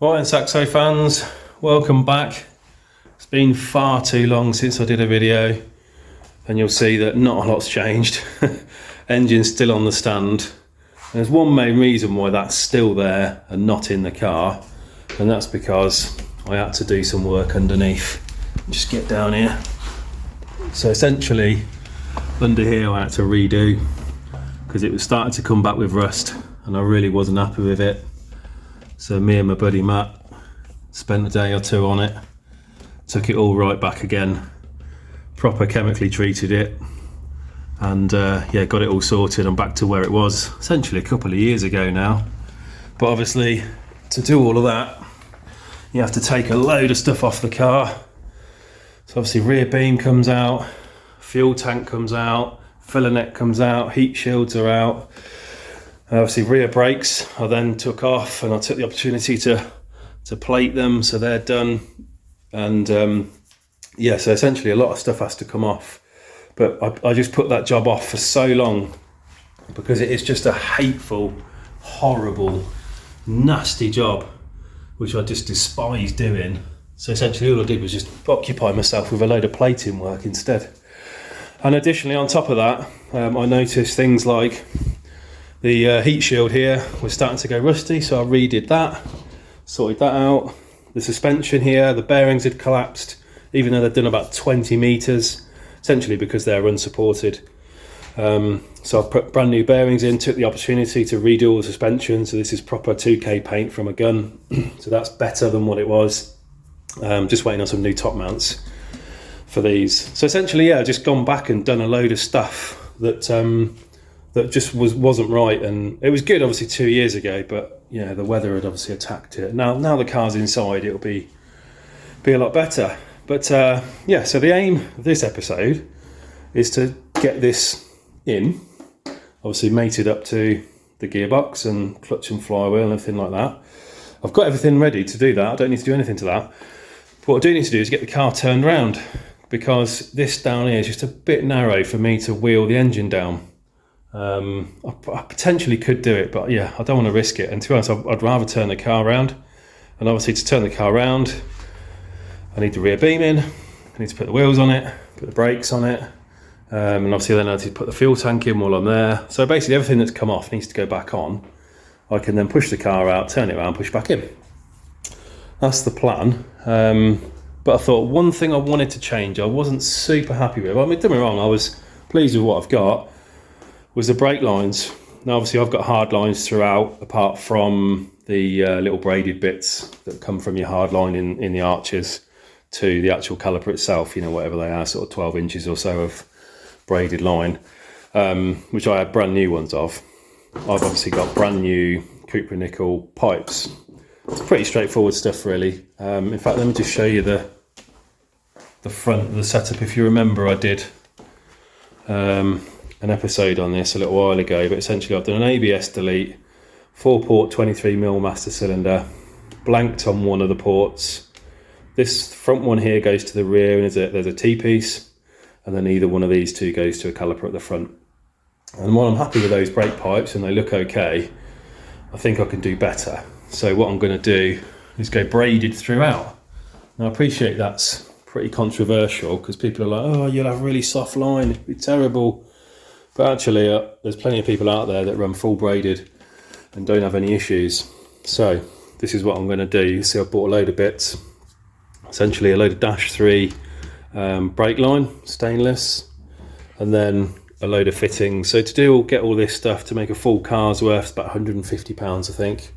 Right, and Saxo fans, welcome back. It's been far too long since I did a video, and you'll see that not a lot's changed. Engine's still on the stand. And there's one main reason why that's still there and not in the car, and that's because I had to do some work underneath. Just get down here. So essentially, under here I had to redo because it was starting to come back with rust, and I really wasn't happy with it. So me and my buddy Matt spent a day or two on it, took it all right back again, proper chemically treated it, and yeah, got it all sorted and back to where it was essentially a couple of years ago now. But obviously, to do all of that, you have to take a load of stuff off the car. So obviously rear beam comes out, fuel tank comes out, filler net comes out, heat shields are out. Obviously rear brakes I then took off, and I took the opportunity to plate them so they're done. And yeah, so essentially a lot of stuff has to come off. But I just put that job off for so long because it is just a hateful, horrible, nasty job, which I just despise doing. So essentially all I did was just occupy myself with a load of plating work instead. And additionally, on top of that, I noticed things like the heat shield here was starting to go rusty, so I redid that, sorted that out. The suspension here, the bearings had collapsed, even though they'd done about 20 meters, essentially because they're unsupported. So I put brand new bearings in, took the opportunity to redo all the suspension. So this is proper 2K paint from a gun. So that's better than what it was. Just waiting on some new top mounts for these. So essentially, yeah, just gone back and done a load of stuff that that just wasn't right. And it was good obviously 2 years ago, but yeah, the weather had obviously attacked it. Now the car's inside, it'll be a lot better. But yeah, so the aim of this episode is to get this in, obviously mated up to the gearbox and clutch and flywheel and everything like that. I've got everything ready to do that. I don't need to do anything to that. But what I do need to do is get the car turned around, because this down here is just a bit narrow for me to wheel the engine down. I potentially could do it, but yeah, I don't want to risk it. And to be honest, I'd rather turn the car around. And obviously to turn the car around, I need the rear beam in, I need to put the wheels on it, put the brakes on it, and obviously then I need to put the fuel tank in while I'm there. So basically everything that's come off needs to go back on. I can then push the car out, turn it around, push back in. That's the plan. But I thought one thing I wanted to change, I wasn't super happy with. I mean, don't get me wrong, I was pleased with what I've got, was the brake lines. Now obviously I've got hard lines throughout, apart from the little braided bits that come from your hard line in the arches to the actual caliper itself, you know, whatever they are, sort of 12 inches or so of braided line, which I had brand new ones of. I've obviously got brand new Cooper nickel pipes. It's pretty straightforward stuff really. In fact, let me just show you the front of the setup. If you remember, I did an episode on this a little while ago, but essentially I've done an ABS delete, 4-port 23mm master cylinder, blanked on one of the ports. This front one here goes to the rear, and there's a T-piece, and then either one of these two goes to a caliper at the front. And while I'm happy with those brake pipes and they look okay, I think I can do better. So what I'm going to do is go braided throughout. Now I appreciate that's pretty controversial, because people are like, oh, you'll have a really soft line, it'd be terrible. But actually there's plenty of people out there that run full braided and don't have any issues. So this is what I'm going to do. You see, I bought a load of bits, essentially a load of Dash 3 brake line, stainless, and then a load of fittings. So to get all this stuff, to make a full car's worth, about £150 I think.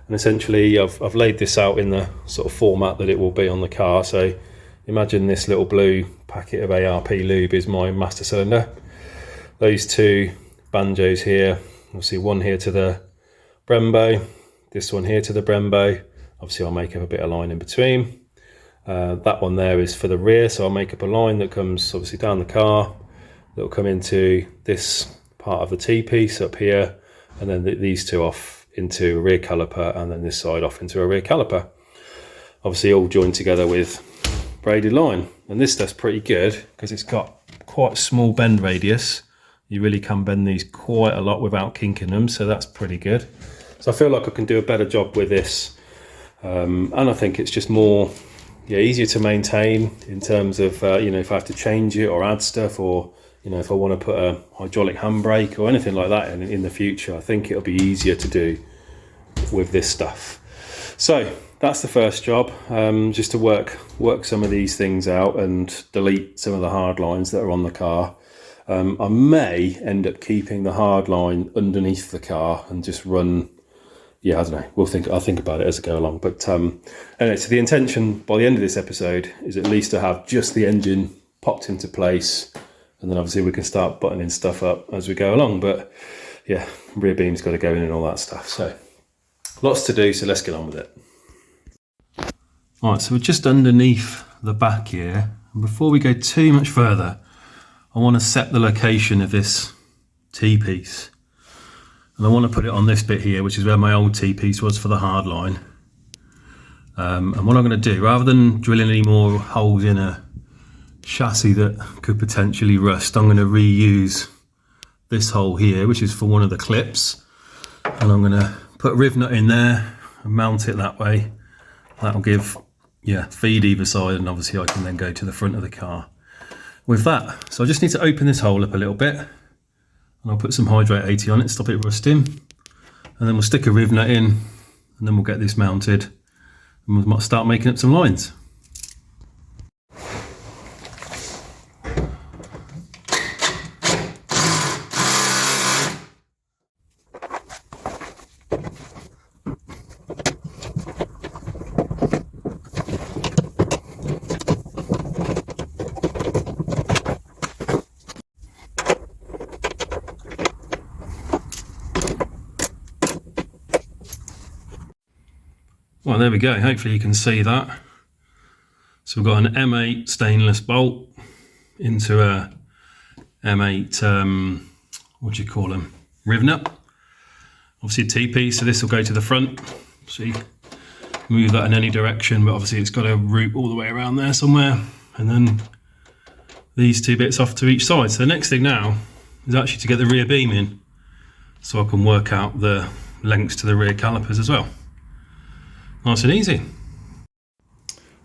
And essentially I've laid this out in the sort of format that it will be on the car. So imagine this little blue packet of ARP lube is my master cylinder. Those two banjos here, obviously one here to the Brembo, this one here to the Brembo. Obviously I'll make up a bit of line in between. That one there is for the rear, so I'll make up a line that comes obviously down the car, that will come into this part of the T-piece up here, and then these two off into a rear caliper, and then this side off into a rear caliper. Obviously all joined together with braided line. And this stuff's pretty good because it's got quite a small bend radius. You really can bend these quite a lot without kinking them, so that's pretty good. So I feel like I can do a better job with this And I think it's just more easier to maintain in terms of if I have to change it or add stuff, or if I want to put a hydraulic handbrake or anything like that in the future. I think it'll be easier to do with this stuff. So that's the first job, just to work some of these things out and delete some of the hard lines that are on the car. I may end up keeping the hard line underneath the car and just run, I don't know, I'll think about it as I go along. But anyway, so the intention by the end of this episode is at least to have just the engine popped into place, and then obviously we can start buttoning stuff up as we go along. But yeah, rear beam's got to go in and all that stuff. So lots to do, so let's get on with it. All right, so we're just underneath the back here. And before we go too much further, I want to set the location of this T-piece. And I want to put it on this bit here, which is where my old T-piece was for the hard line. And what I'm going to do, rather than drilling any more holes in a chassis that could potentially rust, I'm going to reuse this hole here, which is for one of the clips. And I'm going to put a riv nut in there and mount it that way. That'll give, feed either side, and obviously I can then go to the front of the car with that. So I just need to open this hole up a little bit, and I'll put some hydrate 80 on it, stop it rusting, and then we'll stick a riv nut in, and then we'll get this mounted, and we might start making up some lines. Well, there we go. Hopefully you can see that. So we've got an M8 stainless bolt into a M8, what do you call them? Riv nut. Obviously a T-piece, so this will go to the front. See, move that in any direction, but obviously it's got a route all the way around there somewhere. And then these two bits off to each side. So the next thing now is actually to get the rear beam in, so I can work out the lengths to the rear calipers as well. Nice and easy.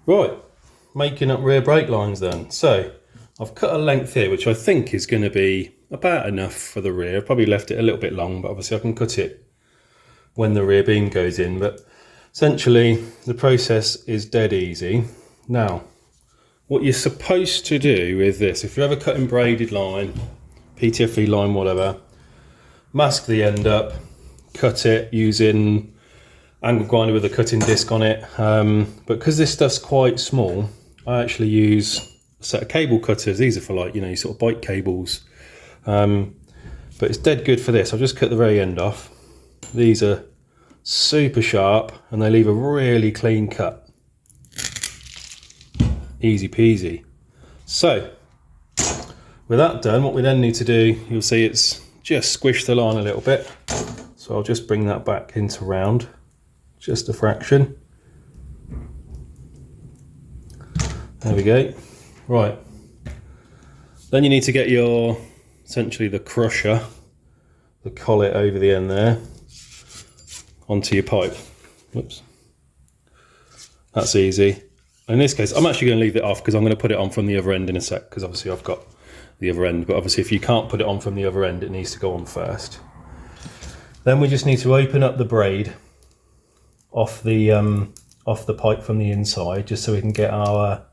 Right, making up rear brake lines then. So I've cut a length here, which I think is going to be about enough for the rear. I've probably left it a little bit long, but obviously I can cut it when the rear beam goes in. But essentially the process is dead easy. Now, what you're supposed to do with this, if you're ever cutting braided line, PTFE line, whatever, mask the end up, cut it using angle grinder with a cutting disc on it, but because this stuff's quite small, I actually use a set of cable cutters. These are for like, sort of bike cables, but it's dead good for this. I've just cut the very end off. These are super sharp and they leave a really clean cut. Easy peasy. So with that done, what we then need to do, you'll see it's just squished the line a little bit, so I'll just bring that back into round, just a fraction. There we go. Right, then you need to get your, essentially the crusher, the collet over the end there, onto your pipe. Whoops. That's easy. In this case, I'm actually going to leave it off because I'm going to put it on from the other end in a sec, because obviously I've got the other end, but obviously if you can't put it on from the other end, it needs to go on first. Then we just need to open up the braid off the pipe from the inside, just so we can get our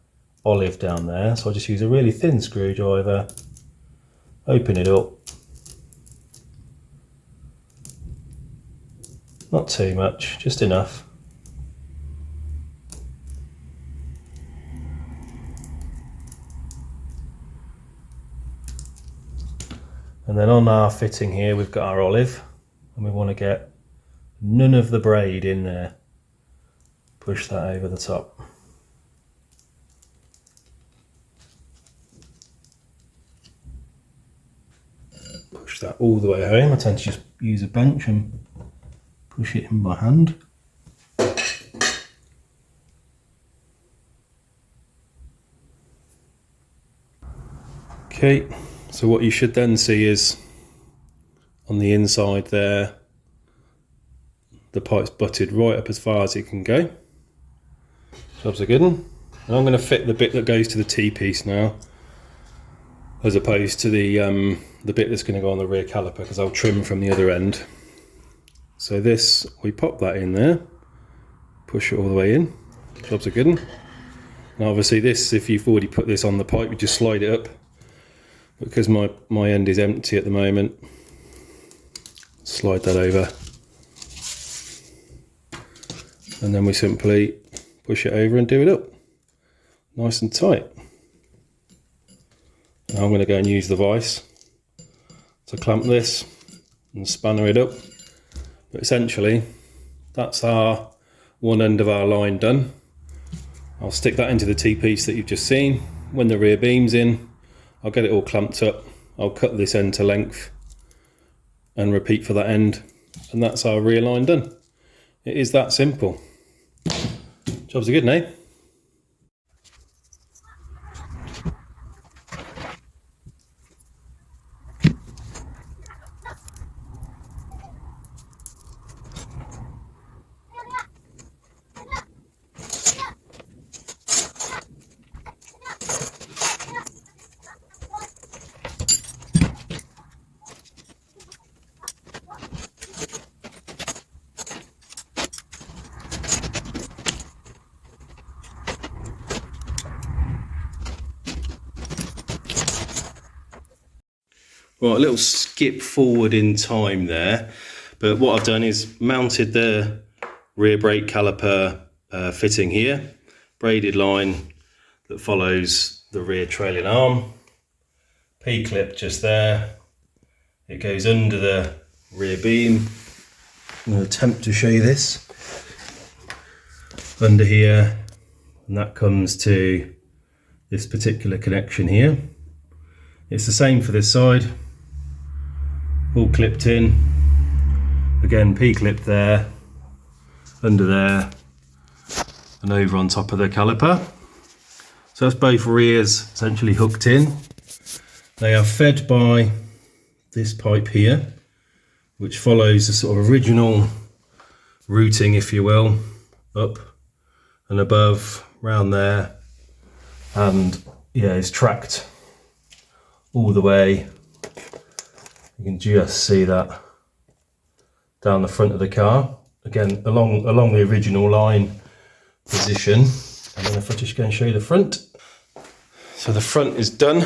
olive down there. So I'll just use a really thin screwdriver, open it up, not too much, just enough. And then on our fitting here, we've got our olive, and we want to get none of the braid in there. Push that over the top. Push that all the way home. I tend to just use a bench and push it in by hand. Okay, so what you should then see is on the inside there, the pipe's butted right up as far as it can go. Job's a good one. And I'm going to fit the bit that goes to the T-piece now, as opposed to the bit that's going to go on the rear caliper, because I'll trim from the other end. So this, we pop that in there, push it all the way in. Job's a good one. Now obviously this, if you've already put this on the pipe, you just slide it up. Because my end is empty at the moment, slide that over. And then we simply push it over and do it up. Nice and tight. Now I'm going to go and use the vise to clamp this and spanner it up. But essentially, that's our one end of our line done. I'll stick that into the T-piece that you've just seen. When the rear beam's in, I'll get it all clamped up. I'll cut this end to length and repeat for that end. And that's our rear line done. It is that simple. Jobs are good, eh? Right, a little skip forward in time there, but what I've done is mounted the rear brake caliper fitting here, braided line that follows the rear trailing arm, P-clip just there, it goes under the rear beam. I'm going to attempt to show you this, under here, and that comes to this particular connection here. It's the same for this side. All clipped in, again P-clip there, under there, and over on top of the caliper. So that's both rears essentially hooked in. They are fed by this pipe here, which follows the sort of original routing, if you will, up and above, round there, and yeah, it's tracked all the way. You can just see that down the front of the car, again along the original line position. And then if I just go and show you the front. So the front is done.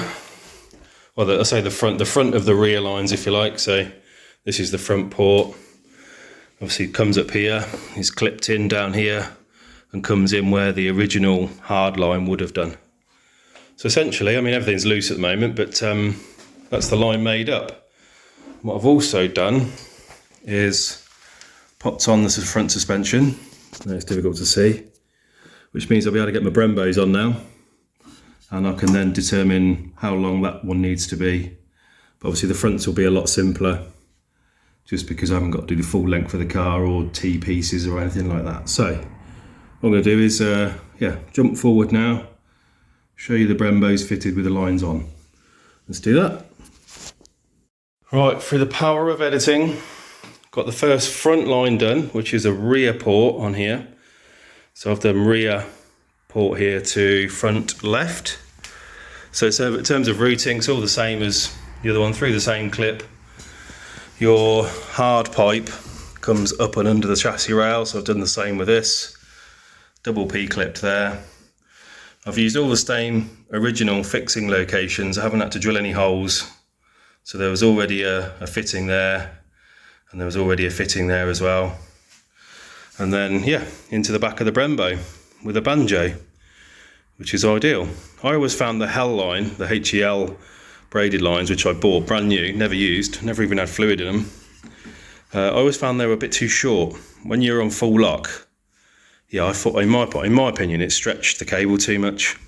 Well, I say the front of the rear lines, if you like. So this is the front port. Obviously it comes up here, is clipped in down here, and comes in where the original hard line would have done. So essentially, I mean, everything's loose at the moment, but that's the line made up. What I've also done is popped on this front suspension. I know it's difficult to see, which means I'll be able to get my Brembos on now, and I can then determine how long that one needs to be. But obviously the fronts will be a lot simpler, just because I haven't got to do the full length of the car or T-pieces or anything like that. So what I'm going to do is jump forward now, show you the Brembos fitted with the lines on. Let's do that. Right, through the power of editing, got the first front line done, which is a rear port on here. So I've done rear port here to front left. So in terms of routing, it's all the same as the other one, through the same clip. Your hard pipe comes up and under the chassis rail, so I've done the same with this. Double P-clipped there. I've used all the same original fixing locations. I haven't had to drill any holes. So there was already a fitting there, and there was already a fitting there as well. And then, yeah, into the back of the Brembo with a banjo, which is ideal. I always found the Hell line, the HEL braided lines, which I bought brand new, never used, never even had fluid in them. I always found they were a bit too short. When you're on full lock, yeah, I thought in my opinion, it stretched the cable too much.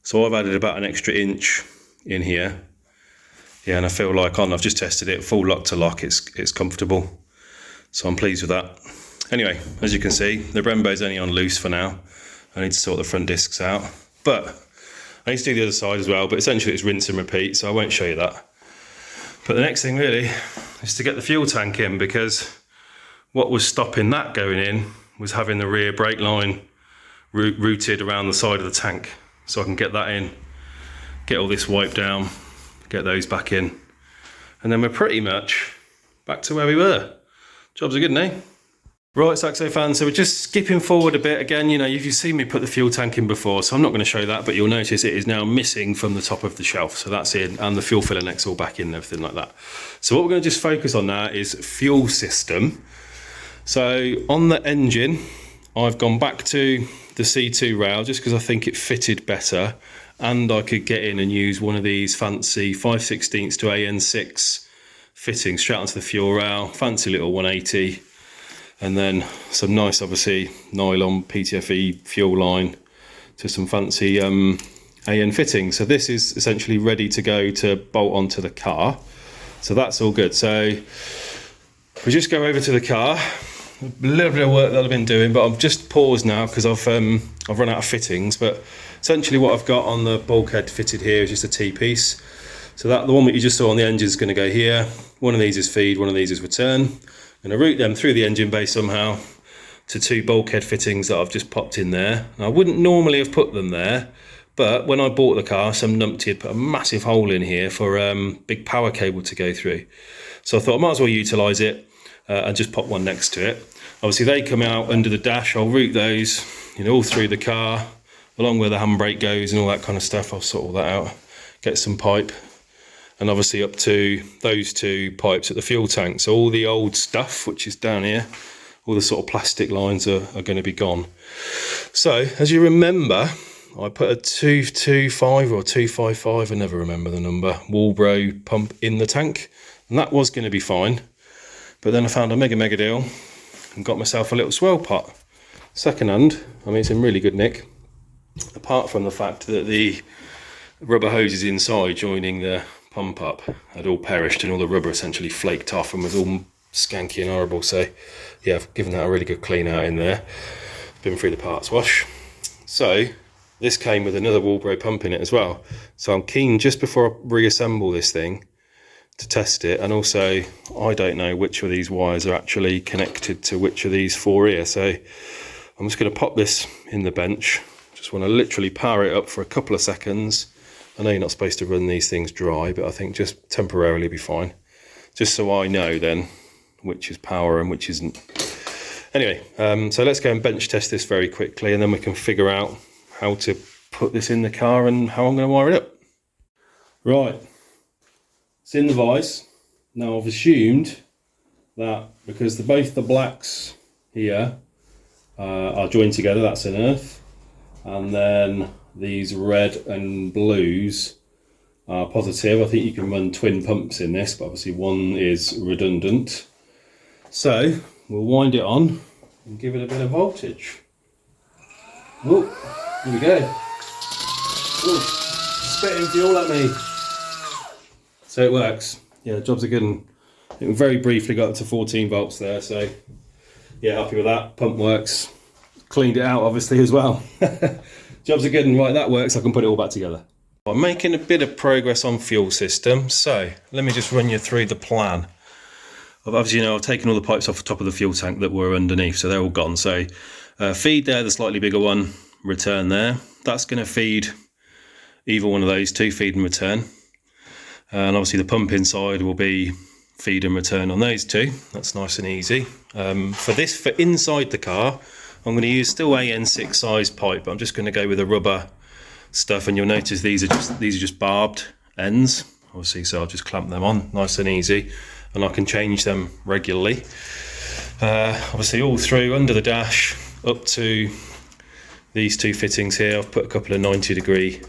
So I've added about an extra inch in here. Yeah, and I feel like I've just tested it, full lock to lock, it's comfortable. So I'm pleased with that. Anyway, as you can see, the Brembo's only on loose for now. I need to sort the front discs out. But I need to do the other side as well, but essentially it's rinse and repeat, so I won't show you that. But the next thing really is to get the fuel tank in, because what was stopping that going in was having the rear brake line routed around the side of the tank, so I can get that in, get all this wiped down, get those back in, and then we're pretty much back to where we were. Jobs are good, eh? Right, Saxo fans, so we're just skipping forward a bit again. You know, you've seen me put the fuel tank in before, so I'm not going to show that, but you'll notice it is now missing from the top of the shelf. So that's in, and the fuel filler neck's all back in and everything like that. So what we're going to just focus on now is fuel system. So on the engine, I've gone back to the C2 rail just because I think it fitted better, and I could get in and use one of these fancy 5/16 to AN6 fittings straight onto the fuel rail, fancy little 180. And then some nice, obviously, nylon PTFE fuel line to some fancy AN fittings. So this is essentially ready to go to bolt onto the car. So that's all good. So if we just go over to the car, a little bit of work that I've been doing, but I've just paused now because I've run out of fittings. But essentially what I've got on the bulkhead fitted here is just a T-piece. So that the one that you just saw on the engine is going to go here. One of these is feed, one of these is return. I'm going to route them through the engine bay somehow to two bulkhead fittings that I've just popped in there. Now, I wouldn't normally have put them there, but when I bought the car, some numpty had put a massive hole in here for big power cable to go through. So I thought I might as well utilise it and just pop one next to it. Obviously, they come out under the dash. I'll route those, you know, all through the car, along where the handbrake goes and all that kind of stuff. I'll sort all that out, get some pipe, and obviously up to those two pipes at the fuel tank. So all the old stuff, which is down here, all the sort of plastic lines are going to be gone. So as you remember, I put a 225 or 255, I never remember the number, Walbro pump in the tank, and that was going to be fine. But then I found a mega deal and got myself a little swirl pot. Second hand, I mean, it's in really good nick, apart from the fact that the rubber hoses inside joining the pump up had all perished and all the rubber essentially flaked off and was all skanky and horrible. So yeah, I've given that a really good clean out in there, been through the parts wash. So this came with another Walbro pump in it as well, so I'm keen just before I reassemble this thing to test it. And also I don't know which of these wires are actually connected to which of these four here, so I'm just going to pop this in the bench. Just want to literally power it up for a couple of seconds. I know you're not supposed to run these things dry, but I think just temporarily be fine. Just so I know then which is power and which isn't. Anyway, so let's go and bench test this very quickly, and then we can figure out how to put this in the car and how I'm going to wire it up. Right, it's in the vise. Now I've assumed that because both the blacks here are joined together, that's an earth, and then these red and blues are positive. I think you can run twin pumps in this, but obviously one is redundant. So we'll wind it on and give it a bit of voltage. Oh, here we go. Oh, spitting fuel at me. So it works. Yeah, the job's a good one. It very briefly got up to 14 volts there, so yeah, happy with that. Pump works. Cleaned it out obviously as well. Job's a good one. Right, that works. I can put it all back together. I'm making a bit of progress on fuel system, so let me just run you through the plan. Obviously, you know, I've taken all the pipes off the top of the fuel tank that were underneath, so they're all gone. So feed there, the slightly bigger one, return there. That's going to feed either one of those two, feed and return. And obviously the pump inside will be feed and return on those two. That's nice and easy. For inside the car, I'm going to use still AN6 size pipe, but I'm just going to go with a rubber stuff, and you'll notice these are just barbed ends, obviously, so I'll just clamp them on nice and easy, and I can change them regularly. Obviously all through under the dash up to these two fittings here. I've put a couple of 90-degree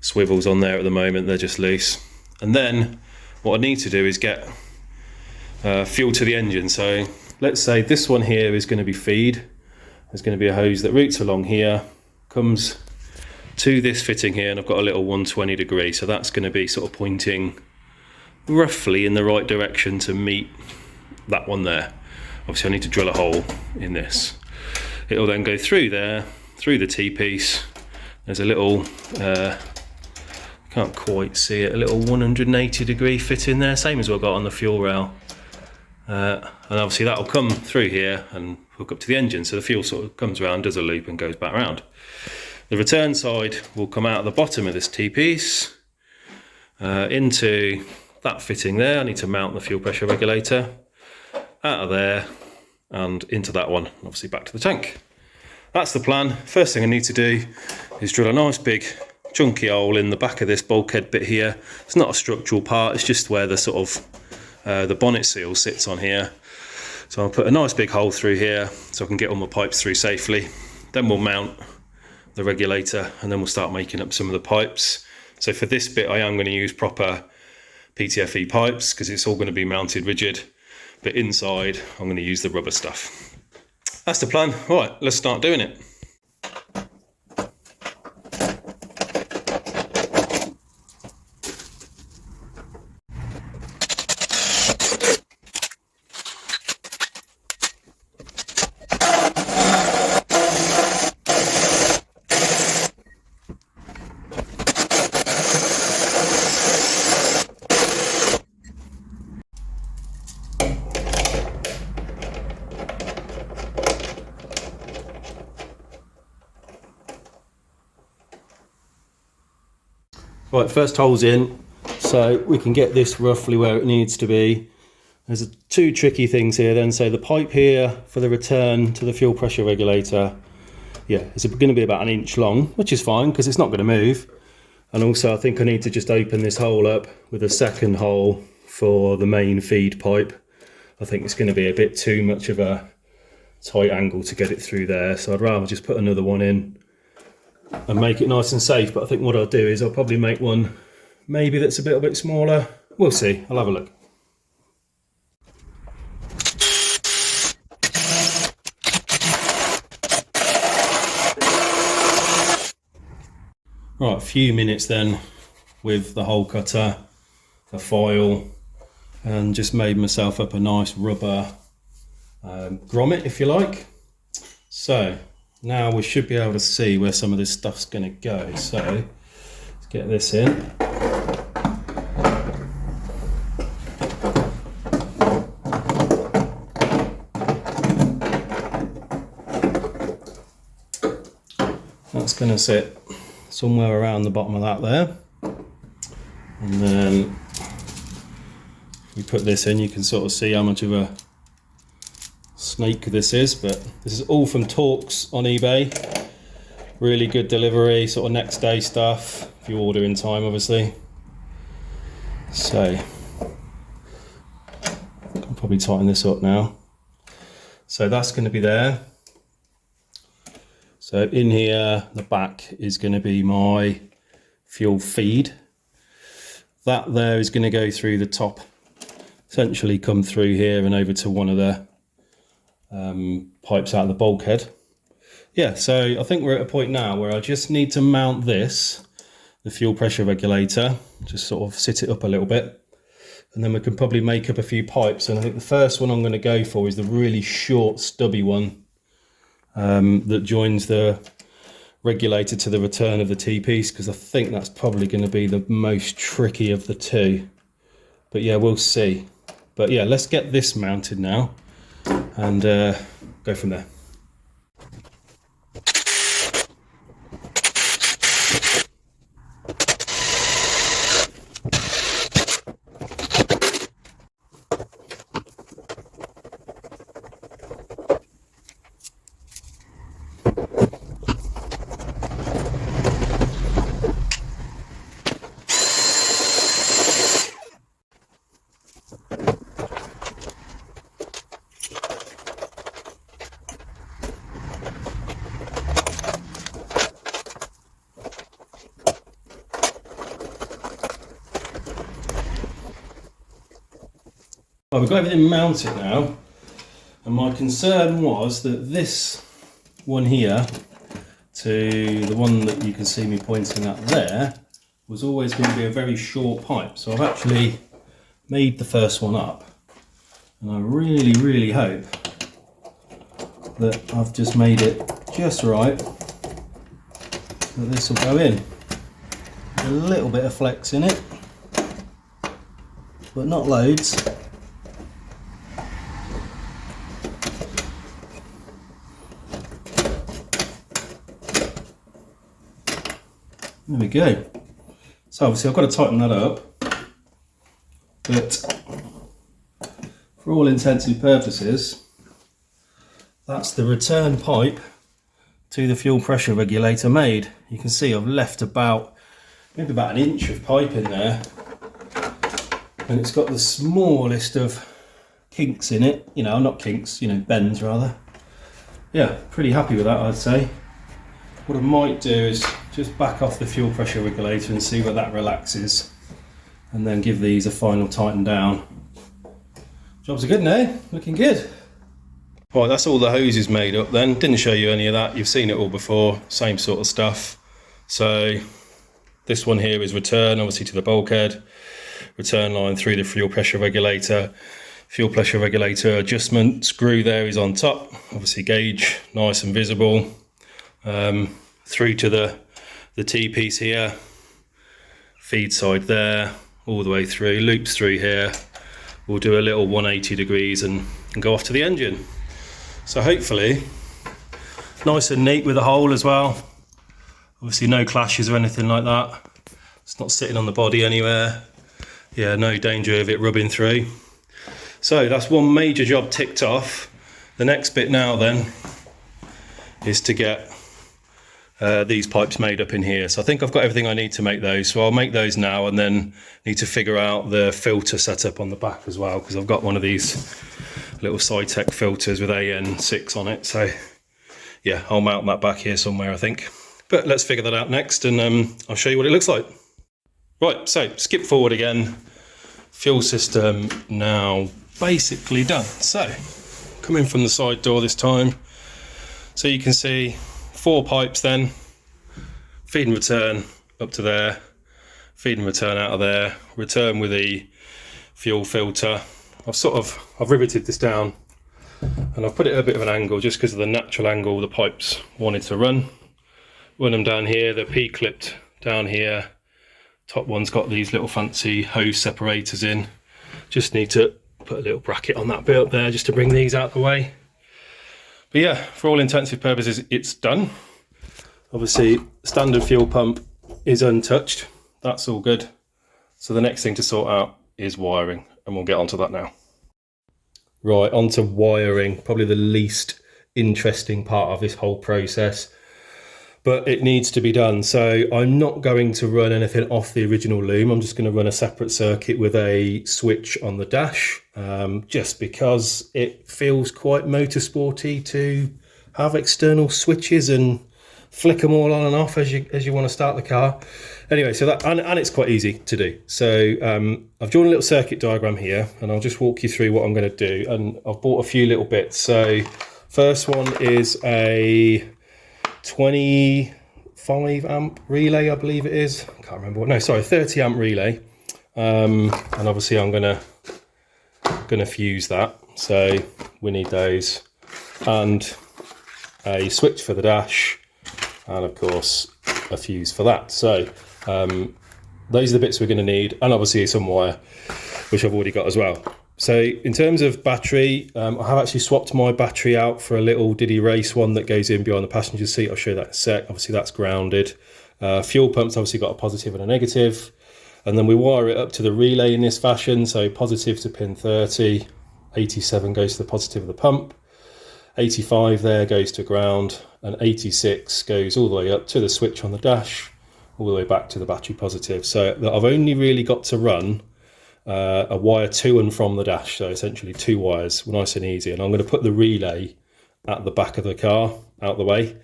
swivels on there at the moment, they're just loose. And then what I need to do is get fuel to the engine. So let's say this one here is going to be feed. There's going to be a hose that routes along here, comes to this fitting here, and I've got a little 120 degree, so that's going to be sort of pointing roughly in the right direction to meet that one there. Obviously I need to drill a hole in this. It'll then go through there, through the T-piece. There's a little, can't quite see it, a little 180 degree fit in there, same as what I got on the fuel rail. And obviously that'll come through here and hook up to the engine. So the fuel sort of comes around, does a loop and goes back around. The return side will come out of the bottom of this T-piece into that fitting there. I need to mount the fuel pressure regulator out of there and into that one, obviously back to the tank. That's the plan. First thing I need to do is drill a nice big chunky hole in the back of this bulkhead bit here. It's not a structural part, it's just where the sort of the bonnet seal sits on here. So I'll put a nice big hole through here so I can get all my pipes through safely. Then we'll mount the regulator and then we'll start making up some of the pipes. So for this bit I am going to use proper PTFE pipes because it's all going to be mounted rigid, but inside I'm going to use the rubber stuff. That's the plan. All right, let's start doing it. Right, first hole's in, so we can get this roughly where it needs to be. There's two tricky things here then. So the pipe here for the return to the fuel pressure regulator, yeah, it's going to be about 1 inch long, which is fine because it's not going to move. And also I think I need to just open this hole up with a second hole for the main feed pipe. I think it's going to be a bit too much of a tight angle to get it through there, so I'd rather just put another one in and make it nice and safe. But I think what I'll do is I'll probably make one maybe that's a little bit smaller. We'll see, I'll have a look. Right, a few minutes then with the hole cutter, a file, and just made myself up a nice rubber grommet, if you like. So now we should be able to see where some of this stuff's going to go. So let's get this in. That's going to sit somewhere around the bottom of that there. And then if we put this in, you can sort of see how much of a snake this is, but this is all from Torx on eBay. Really good delivery, sort of next day stuff if you order in time, obviously. So I'll probably tighten this up now. So that's going to be there. So in here, the back is going to be my fuel feed. That there is going to go through the top, essentially come through here and over to one of the pipes out of the bulkhead. Yeah, so I think we're at a point now where I just need to mount this, the fuel pressure regulator, just sort of sit it up a little bit, and then we can probably make up a few pipes. And I think the first one I'm going to go for is the really short stubby one that joins the regulator to the return of the T-piece, because I think that's probably going to be the most tricky of the two. But yeah, we'll see. But yeah, let's get this mounted now and go from there. Well, we've got everything mounted now, and my concern was that this one here to the one that you can see me pointing at there was always going to be a very short pipe. So I've actually made the first one up, and I really hope that I've just made it just right, that this will go in. A little bit of flex in it, but not loads. There we go. So obviously I've got to tighten that up, but for all intents and purposes, that's the return pipe to the fuel pressure regulator made. You can see I've left maybe about an inch of pipe in there, and it's got the smallest of kinks in it, you know, not kinks, you know, bends rather. Yeah, pretty happy with that, I'd say. What I might do is just back off the fuel pressure regulator and see where that relaxes, and then give these a final tighten down. Jobs are good now, looking good. Right, that's all the hoses made up then. Didn't show you any of that, you've seen it all before, same sort of stuff. So this one here is return, obviously to the bulkhead, return line through the fuel pressure regulator adjustment screw there is on top, obviously gauge nice and visible, through to the T-piece here, feed side there, all the way through, loops through here. We'll do a little 180 degrees and go off to the engine. So hopefully nice and neat with the hole as well. Obviously no clashes or anything like that. It's not sitting on the body anywhere. Yeah, no danger of it rubbing through. So that's one major job ticked off. The next bit now then is to get these pipes made up in here. So I think I've got everything I need to make those. So I'll make those now, and then need to figure out the filter setup on the back as well, because I've got one of these little Cytec filters with AN6 on it. So yeah, I'll mount that back here somewhere, I think. But let's figure that out next, and I'll show you what it looks like. Right, so skip forward again. Fuel system now basically done. So coming from the side door this time, so you can see 4 pipes then, feed and return up to there, feed and return out of there, return with the fuel filter. I've riveted this down, and I've put it at a bit of an angle just because of the natural angle the pipes wanted to run them down here. They're P-clipped down here. Top one's got these little fancy hose separators in. Just need to put a little bracket on that bit up there just to bring these out of the way. But yeah, for all intents and purposes, it's done. Obviously, standard fuel pump is untouched. That's all good. So the next thing to sort out is wiring, and we'll get onto that now. Right, onto wiring, probably the least interesting part of this whole process, but it needs to be done. So I'm not going to run anything off the original loom. I'm just going to run a separate circuit with a switch on the dash, just because it feels quite motorsporty to have external switches and flick them all on and off as you want to start the car. Anyway, so that, and it's quite easy to do. So I've drawn a little circuit diagram here, and I'll just walk you through what I'm going to do. And I've bought a few little bits. So first one is a 25 amp relay, I believe it is. I can't remember what. No, sorry, 30 amp relay. And obviously I'm gonna fuse that. So we need those, and a switch for the dash, and of course a fuse for that. So those are the bits we're going to need, and obviously some wire, which I've already got as well. So in terms of battery, I have actually swapped my battery out for a little Diddy Race one that goes in behind the passenger seat. I'll show you that in a sec. Obviously that's grounded. Fuel pump's obviously got a positive and a negative, and then we wire it up to the relay in this fashion. So positive to pin 30, 87 goes to the positive of the pump, 85 there goes to ground, and 86 goes all the way up to the switch on the dash, all the way back to the battery positive. So I've only really got to run a wire to and from the dash, so essentially 2 wires, nice and easy. And I'm going to put the relay at the back of the car, out the way,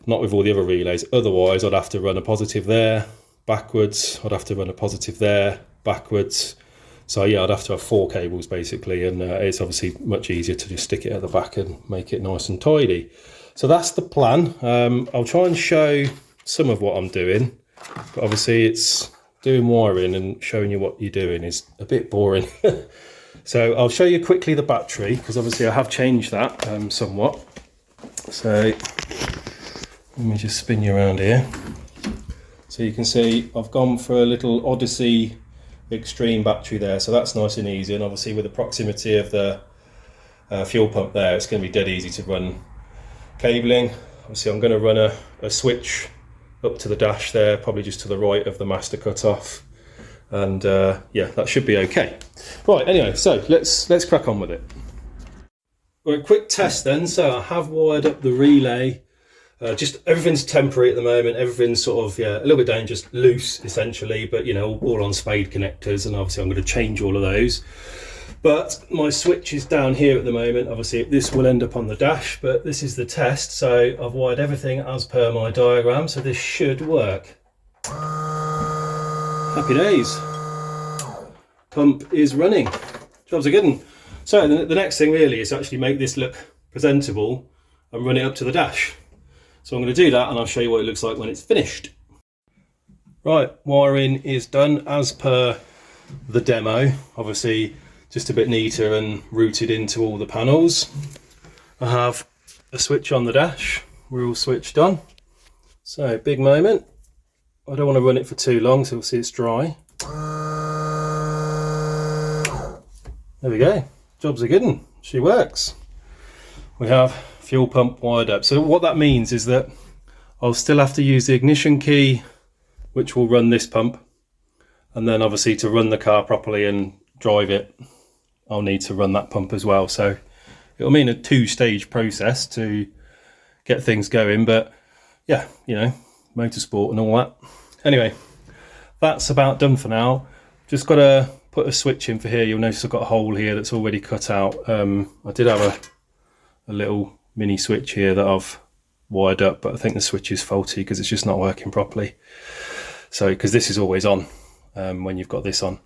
not with all the other relays. Otherwise I'd have to run a positive there, backwards, I'd have to run a positive there, backwards. So yeah, I'd have to have 4 cables basically, and it's obviously much easier to just stick it at the back and make it nice and tidy. So that's the plan. I'll try and show some of what I'm doing, but obviously it's doing wiring and showing you what you're doing is a bit boring. So I'll show you quickly the battery, because obviously I have changed that somewhat. So let me just spin you around here. So you can see I've gone for a little Odyssey Extreme battery there, so that's nice and easy. And obviously with the proximity of the fuel pump there, it's going to be dead easy to run cabling. Obviously I'm going to run a switch up to the dash there, probably just to the right of the master cutoff. And yeah, that should be okay. Right, anyway, so let's crack on with it. Right, quick test then. So I have wired up the relay. Just everything's temporary at the moment. Everything's sort of, yeah, a little bit down, just loose essentially, but you know, all on spade connectors, and obviously I'm going to change all of those. But my switch is down here at the moment. Obviously this will end up on the dash, but this is the test. So I've wired everything as per my diagram, so this should work. Happy days. Pump is running. Job's a good one. So the next thing really is to actually make this look presentable and run it up to the dash. So I'm going to do that and I'll show you what it looks like when it's finished. Right, wiring is done as per the demo. Obviously just a bit neater and routed into all the panels. I have a switch on the dash. We're all switched on. So big moment. I don't want to run it for too long, so we'll see it's dry. There we go. Job's a good one. She works. We have fuel pump wired up. So what that means is that I'll still have to use the ignition key, which will run this pump. And then obviously to run the car properly and drive it, I'll need to run that pump as well. So it'll mean a two-stage process to get things going. But yeah, you know, motorsport and all that. Anyway, that's about done for now. Just got to put a switch in for here. You'll notice I've got a hole here that's already cut out. I did have a little mini switch here that I've wired up, but I think the switch is faulty because it's just not working properly. So, because this is always on when you've got this on.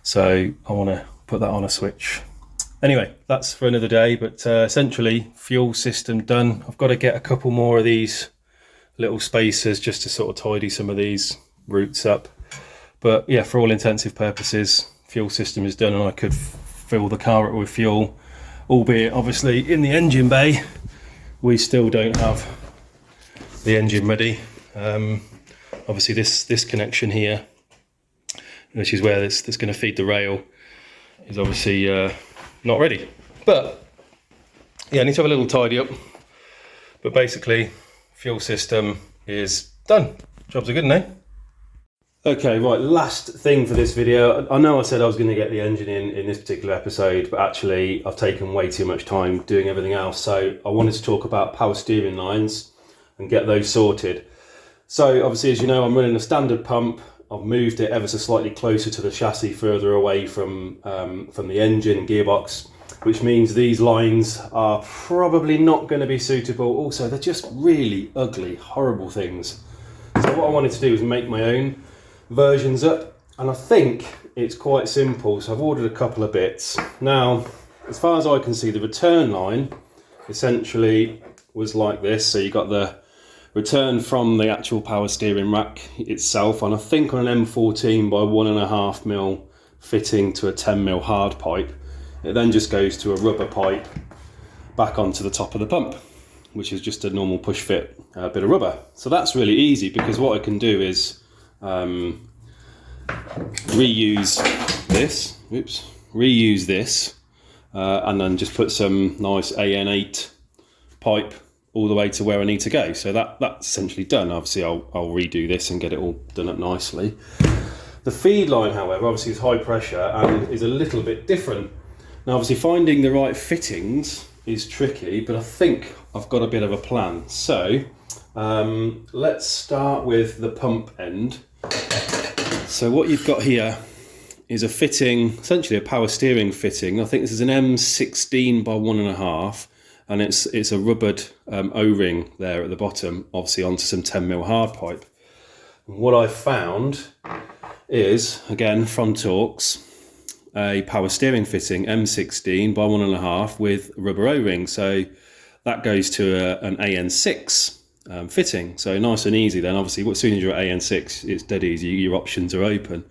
So I want to put that on a switch. Anyway, that's for another day, but essentially fuel system done. I've got to get a couple more of these little spacers just to sort of tidy some of these roots up. But yeah, for all intensive purposes, fuel system is done and I could fill the car up with fuel, albeit obviously in the engine bay, we still don't have the engine ready. Obviously this connection here, which is where that's going to feed the rail, is obviously not ready. But yeah, I need to have a little tidy up. But basically, fuel system is done. Job's a good one, eh? Okay, right, last thing for this video. I know I said I was going to get the engine in this particular episode, but actually I've taken way too much time doing everything else. So I wanted to talk about power steering lines and get those sorted. So obviously, as you know, I'm running a standard pump. I've moved it ever so slightly closer to the chassis, further away from the engine and gearbox, which means these lines are probably not going to be suitable. Also, they're just really ugly, horrible things. So what I wanted to do was make my own versions up, and I think it's quite simple. So I've ordered a couple of bits. Now, as far as I can see, the return line essentially was like this. So you got the return from the actual power steering rack itself, and I think on an M14 by 1.5mm fitting to a 10mm hard pipe. It then just goes to a rubber pipe back onto the top of the pump, which is just a normal push fit bit of rubber. So that's really easy, because what I can do is reuse this, and then just put some nice AN8 pipe all the way to where I need to go. So that's essentially done. Obviously I'll redo this and get it all done up nicely. The feed line, however, obviously is high pressure and is a little bit different. Now obviously finding the right fittings is tricky, but I think I've got a bit of a plan. So let's start with the pump end. So what you've got here is a fitting, essentially a power steering fitting. I think this is an M16 by 1.5, and it's a rubbered O-ring there at the bottom, obviously onto some 10mm hard pipe. And what I found is, again from Torx, a power steering fitting M16 by 1.5 with rubber O-ring. So that goes to an AN6 fitting. So nice and easy then. Obviously, as soon as you're at AN6, it's dead easy. Your options are open.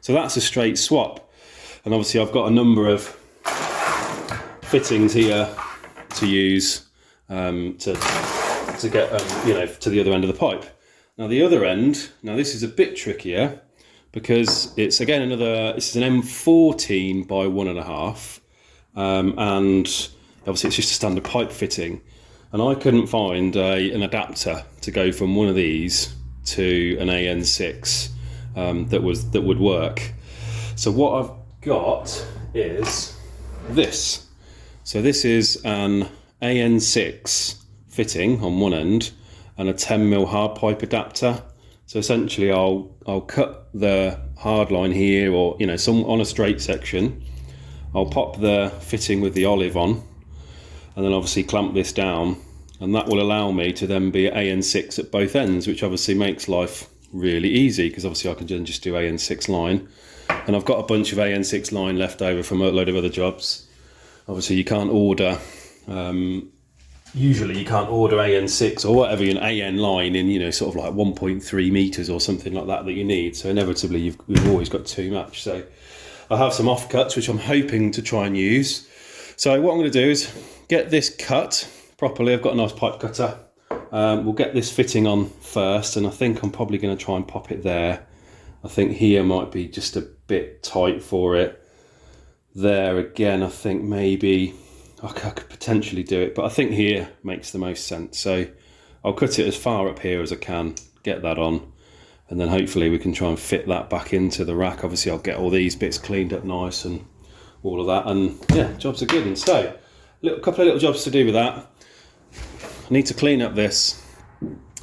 So that's a straight swap. And obviously I've got a number of fittings here to use to get to the other end of the pipe. Now the other end, this is a bit trickier, because it's again this is an M14 by 1.5, and obviously it's just a standard pipe fitting, and I couldn't find an adapter to go from one of these to an AN6 that would work. So what I've got is this. So this is an AN6 fitting on one end and a 10mm hard pipe adapter. So essentially I'll cut the hard line here, or some on a straight section. I'll pop the fitting with the olive on, and then obviously clamp this down, and that will allow me to then be AN6 at both ends, which obviously makes life really easy, because obviously I can then just do AN6 line. And I've got a bunch of AN6 line left over from a load of other jobs. Obviously you can't order, usually you can't order AN6 or whatever, an AN line in, sort of like 1.3 meters or something like that you need. So inevitably you've always got too much. So I have some offcuts, which I'm hoping to try and use. So what I'm going to do is get this cut properly. I've got a nice pipe cutter. We'll get this fitting on first, and I think I'm probably going to try and pop it there. I think here might be just a bit tight for it. There again, I think maybe I could potentially do it, but I think here makes the most sense. So I'll cut it as far up here as I can, get that on, and then hopefully we can try and fit that back into the rack. Obviously I'll get all these bits cleaned up nice and all of that, and yeah, jobs are good. And so a couple of little jobs to do with that. I need to clean up this,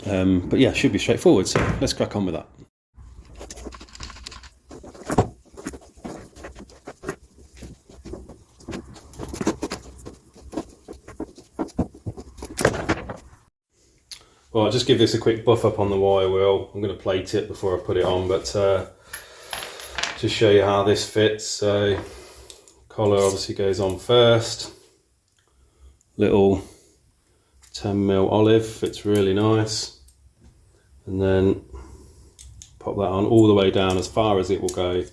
but yeah, should be straightforward. So let's crack on with that. Well, I'll just give this a quick buff up on the wire wheel. I'm going to plate it before I put it on, but just show you how this fits. So collar obviously goes on first. Little 10mm olive, fits really nice. And then pop that on all the way down as far as it will go.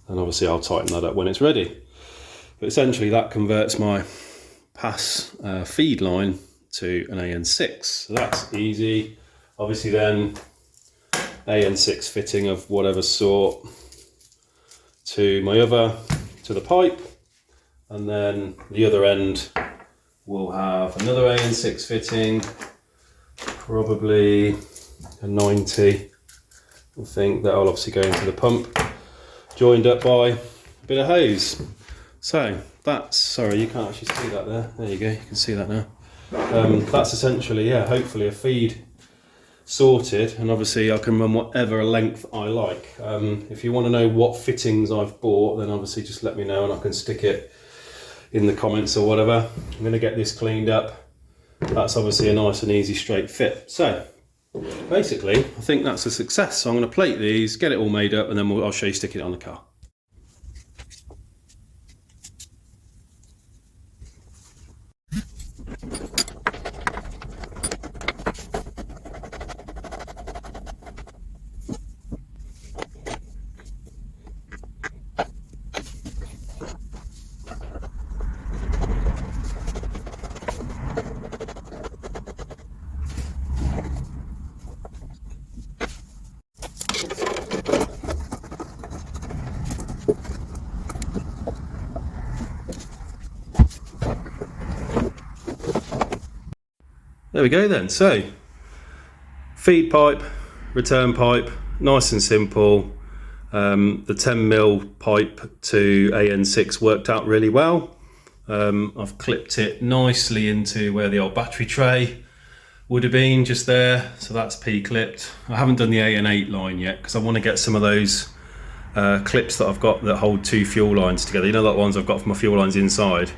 And obviously I'll tighten that up when it's ready. But essentially that converts my pass feed line to an AN6, so that's easy. Obviously then AN6 fitting of whatever sort to the pipe, and then the other end will have another AN6 fitting, probably a 90. I think that'll obviously go into the pump, joined up by a bit of hose. So that's, sorry, you can't actually see that there. There you go, you can see that now. That's essentially, yeah, hopefully a feed sorted, and obviously I can run whatever length I like. If you want to know what fittings I've bought, then obviously just let me know and I can stick it in the comments or whatever. I'm going to get this cleaned up. That's obviously a nice and easy straight fit. So basically I think that's a success. So I'm going to plate these, get it all made up, and then I'll show you sticking it on the car. There we go then. So feed pipe, return pipe, nice and simple. The 10mm pipe to AN6 worked out really well. I've clipped it nicely into where the old battery tray would have been, just there. So that's P-clipped. I haven't done the AN8 line yet because I want to get some of those clips that I've got that hold two fuel lines together. You know, that ones I've got for my fuel lines inside.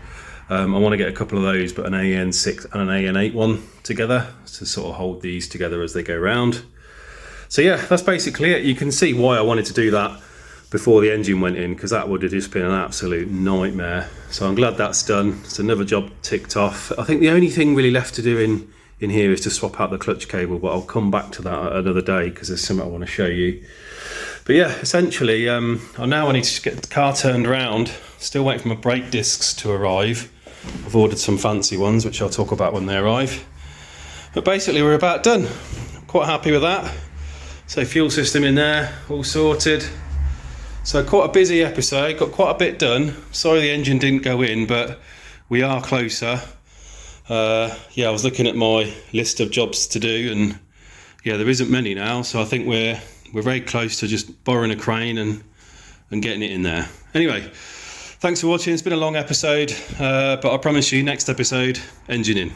I want to get a couple of those, but an AN6 and an AN8 one together to sort of hold these together as they go round. So yeah, that's basically it. You can see why I wanted to do that before the engine went in, because that would have just been an absolute nightmare. So I'm glad that's done. It's another job ticked off. I think the only thing really left to do in here is to swap out the clutch cable, but I'll come back to that another day because there's something I want to show you. But yeah, essentially, I need to get the car turned around. Still waiting for my brake discs to arrive. I've ordered some fancy ones, which I'll talk about when they arrive. But basically, we're about done. I'm quite happy with that. So fuel system in there, all sorted. So quite a busy episode, got quite a bit done. Sorry the engine didn't go in, but we are closer. Yeah, I was looking at my list of jobs to do, and yeah, there isn't many now, so I think we're very close to just borrowing a crane and getting it in there. Anyway, thanks for watching. It's been a long episode, but I promise you, next episode, engine in.